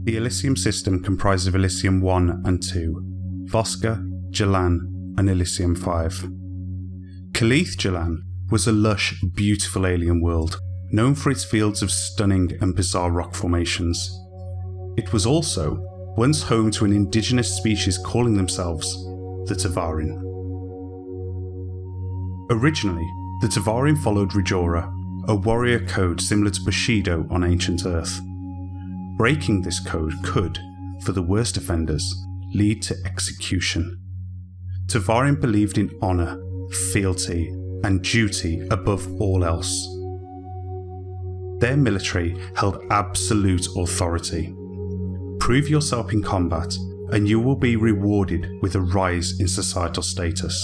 The Elysium system comprised of Elysium 1 and 2, Voska, Jalan, and Elysium 5. Kaleeth Jalan was a lush, beautiful alien world, known for its fields of stunning and bizarre rock formations. It was also once home to an indigenous species calling themselves the Tevarin. Originally, the Tevarin followed Rijora, a warrior code similar to Bushido on ancient Earth. Breaking this code could, for the worst offenders, lead to execution. Tevarin believed in honour, fealty, and duty above all else. Their military held absolute authority. Prove yourself in combat, and you will be rewarded with a rise in societal status.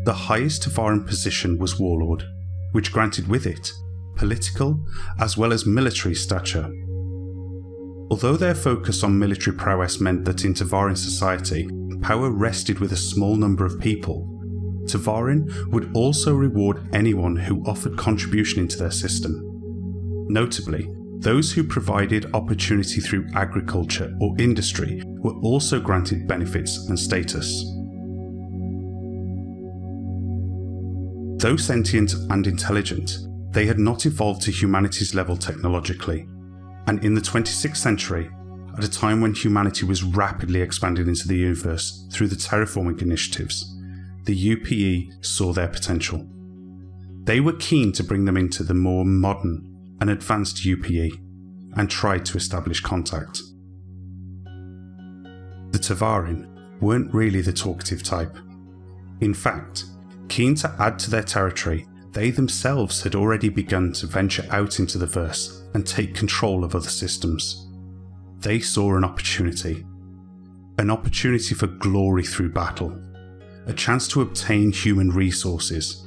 The highest Tevarin position was Warlord, which granted with it political as well as military stature. Although their focus on military prowess meant that in Tevarin society, power rested with a small number of people, Tevarin would also reward anyone who offered contribution into their system. Notably, those who provided opportunity through agriculture or industry were also granted benefits and status. Though sentient and intelligent, they had not evolved to humanity's level technologically, and in the 26th century, at a time when humanity was rapidly expanding into the universe through the terraforming initiatives, the UPE saw their potential. They were keen to bring them into the more modern and advanced UPE, and tried to establish contact. The Tevarin weren't really the talkative type. In fact, keen to add to their territory, they themselves had already begun to venture out into the verse and take control of other systems. They saw an opportunity for glory through battle, a chance to obtain human resources,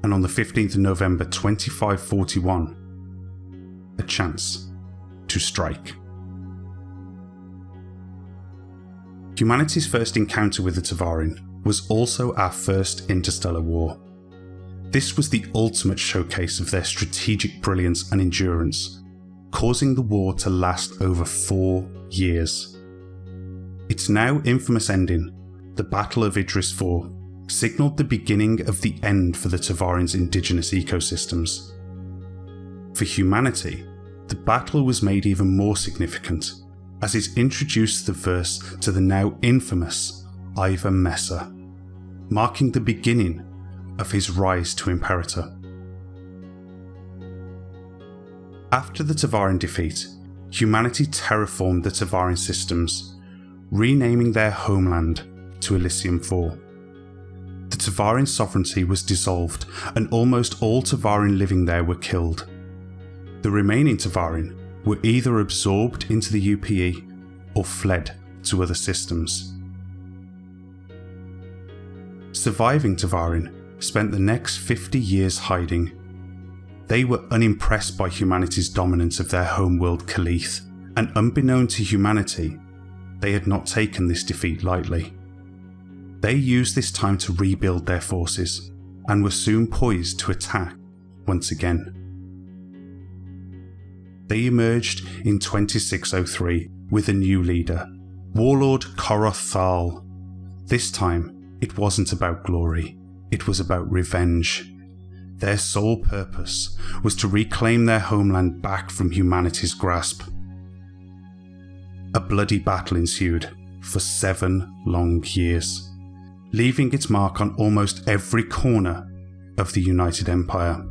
and on the 15th of November 2541, a chance to strike. Humanity's first encounter with the Tevarin was also our first interstellar war. This was the ultimate showcase of their strategic brilliance and endurance, causing the war to last over 4 years. Its now infamous ending, the Battle of Idris IV, signalled the beginning of the end for the Tevarin's indigenous ecosystems. For humanity, the battle was made even more significant, as it introduced the verse to the now infamous Ivar Messa, marking the beginning of his rise to Imperator. After the Tevarin defeat, humanity terraformed the Tevarin systems, renaming their homeland to Elysium 4. The Tevarin sovereignty was dissolved, and almost all Tevarin living there were killed. The remaining Tevarin were either absorbed into the UPE or fled to other systems. Surviving Tevarin spent the next 50 years hiding. They were unimpressed by humanity's dominance of their homeworld Kaleeth, and unbeknown to humanity, they had not taken this defeat lightly. They used this time to rebuild their forces, and were soon poised to attack once again. They emerged in 2603 with a new leader, Warlord Koroth Thal. This time, it wasn't about glory, it was about revenge. Their sole purpose was to reclaim their homeland back from humanity's grasp. A bloody battle ensued for 7 long years, leaving its mark on almost every corner of the United Empire.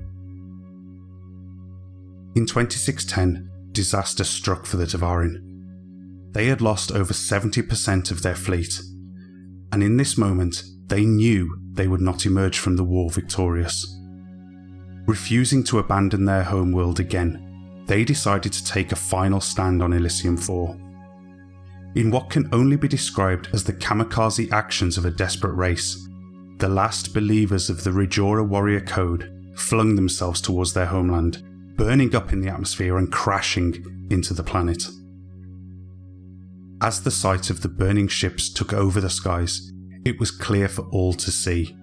In 2610, disaster struck for the Tevarin. They had lost over 70% of their fleet, and in this moment they knew they would not emerge from the war victorious. Refusing to abandon their homeworld again, they decided to take a final stand on Elysium 4. In what can only be described as the kamikaze actions of a desperate race, the last believers of the Rijora warrior code flung themselves towards their homeland, burning up in the atmosphere and crashing into the planet. As the sight of the burning ships took over the skies, it was clear for all to see.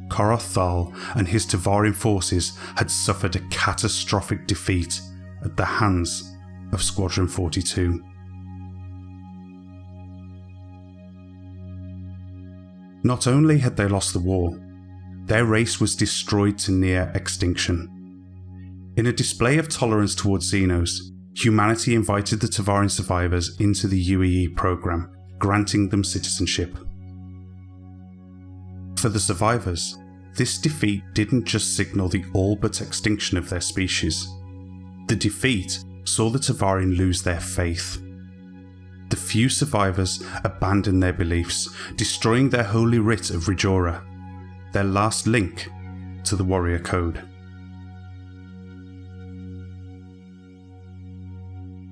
Koroth Thal and his Tevarin forces had suffered a catastrophic defeat at the hands of Squadron 42. Not only had they lost the war, their race was destroyed to near extinction. In a display of tolerance towards Xenos, humanity invited the Tevarin survivors into the UEE program, granting them citizenship. For the survivors, this defeat didn't just signal the all-but extinction of their species. The defeat saw the Tevarin lose their faith. The few survivors abandoned their beliefs, destroying their holy writ of Rejora, their last link to the warrior code.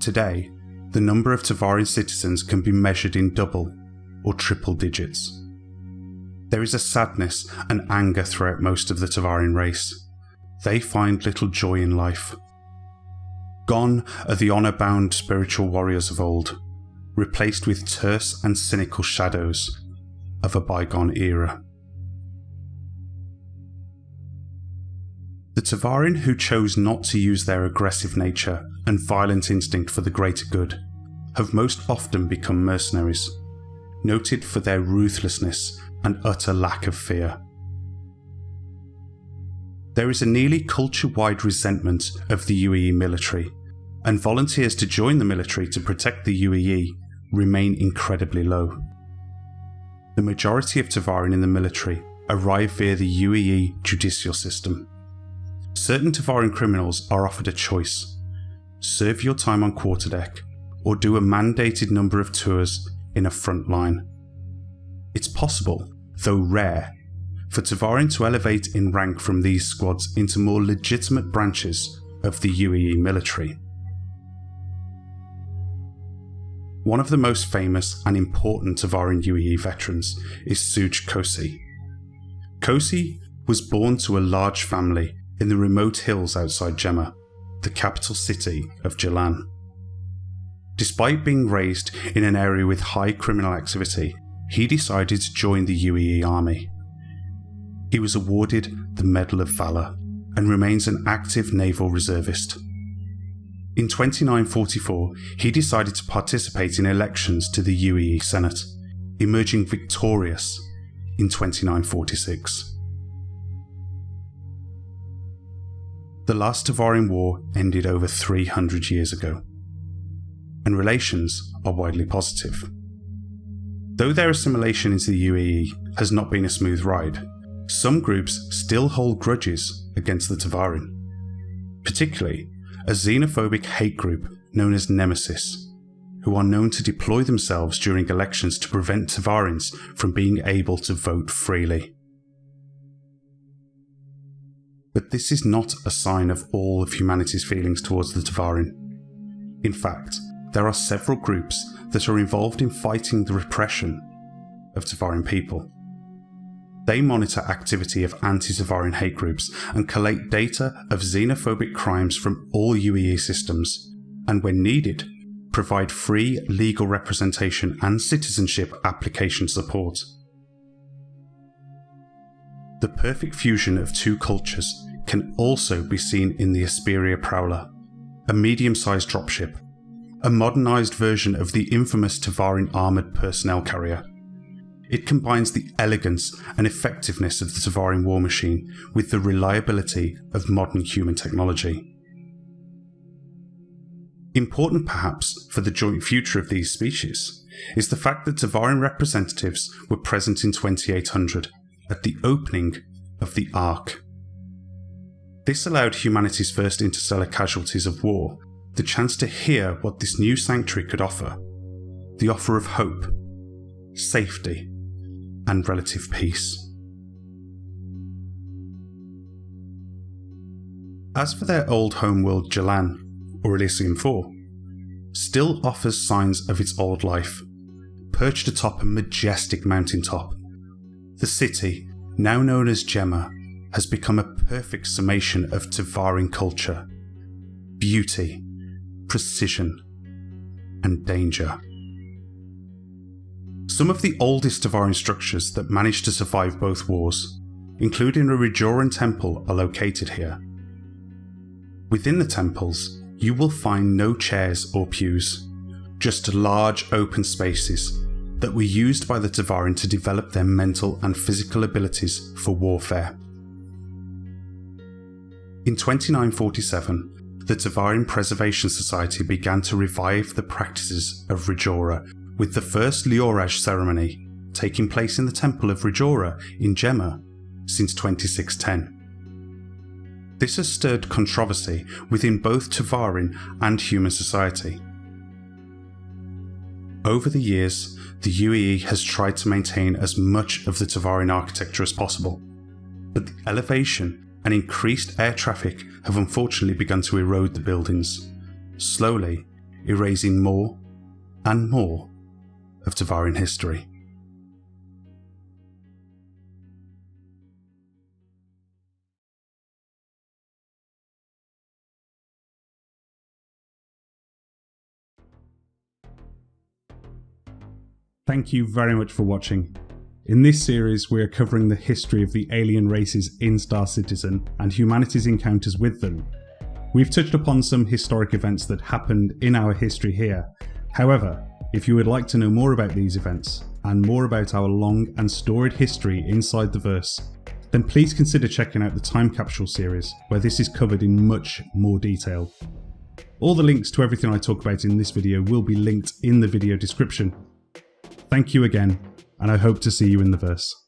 Today, the number of Tevarin citizens can be measured in double or triple digits. There is a sadness and anger throughout most of the Tevarin race. They find little joy in life. Gone are the honour-bound spiritual warriors of old, replaced with terse and cynical shadows of a bygone era. The Tevarin who chose not to use their aggressive nature and violent instinct for the greater good have most often become mercenaries, noted for their ruthlessness and utter lack of fear. There is a nearly culture-wide resentment of the UEE military, and volunteers to join the military to protect the UEE remain incredibly low. The majority of Tevarin in the military arrive via the UEE judicial system. Certain Tevarin criminals are offered a choice: serve your time on quarterdeck, or do a mandated number of tours in a front line. It's possible, though rare, for Tevarin to elevate in rank from these squads into more legitimate branches of the UEE military. One of the most famous and important Tevarin UEE veterans is Suj Kosi. Kosi was born to a large family in the remote hills outside Gemma, the capital city of Jalan. Despite being raised in an area with high criminal activity, he decided to join the UEE army. He was awarded the Medal of Valor and remains an active naval reservist. In 2944, he decided to participate in elections to the UEE Senate, emerging victorious in 2946. The last Tevarin war ended over 300 years ago, and relations are widely positive. Though their assimilation into the UEE has not been a smooth ride, some groups still hold grudges against the Tevarin, particularly a xenophobic hate group known as Nemesis, who are known to deploy themselves during elections to prevent Tevarins from being able to vote freely. But this is not a sign of all of humanity's feelings towards the Tevarin. In fact, there are several groups that are involved in fighting the repression of Tevarin people. They monitor activity of anti-Tevarin hate groups and collate data of xenophobic crimes from all UEE systems, and when needed, provide free legal representation and citizenship application support. The perfect fusion of two cultures can also be seen in the Asperia Prowler, a medium-sized dropship, a modernised version of the infamous Tevarin armoured personnel carrier. It combines the elegance and effectiveness of the Tevarin war machine with the reliability of modern human technology. Important perhaps for the joint future of these species is the fact that Tevarin representatives were present in 2800 at the opening of the Ark. This allowed humanity's first interstellar casualties of war the chance to hear what this new sanctuary could offer: the offer of hope, safety, and relative peace. As for their old homeworld Jalan, or Elysium 4, still offers signs of its old life. Perched atop a majestic mountaintop, the city, now known as Gemma, has become a perfect summation of Tevarin culture, beauty, precision, and danger. Some of the oldest Tevarin structures that managed to survive both wars, including a Rejoran temple, are located here. Within the temples, you will find no chairs or pews, just large open spaces that were used by the Tevarin to develop their mental and physical abilities for warfare. In 2947, the Tevarin Preservation Society began to revive the practices of Rajora, with the first Lioraj ceremony taking place in the Temple of Rajora in Gemma since 2610. This has stirred controversy within both Tevarin and human society. Over the years, the UAE has tried to maintain as much of the Tevarin architecture as possible, but the elevation and increased air traffic have unfortunately begun to erode the buildings, slowly erasing more and more of Tevarin history. Thank you very much for watching. In this series, we are covering the history of the alien races in Star Citizen and humanity's encounters with them. We've touched upon some historic events that happened in our history here. However, if you would like to know more about these events and more about our long and storied history inside the verse, then please consider checking out the Time Capsule series, where this is covered in much more detail. All the links to everything I talk about in this video will be linked in the video description. Thank you again, and I hope to see you in the verse.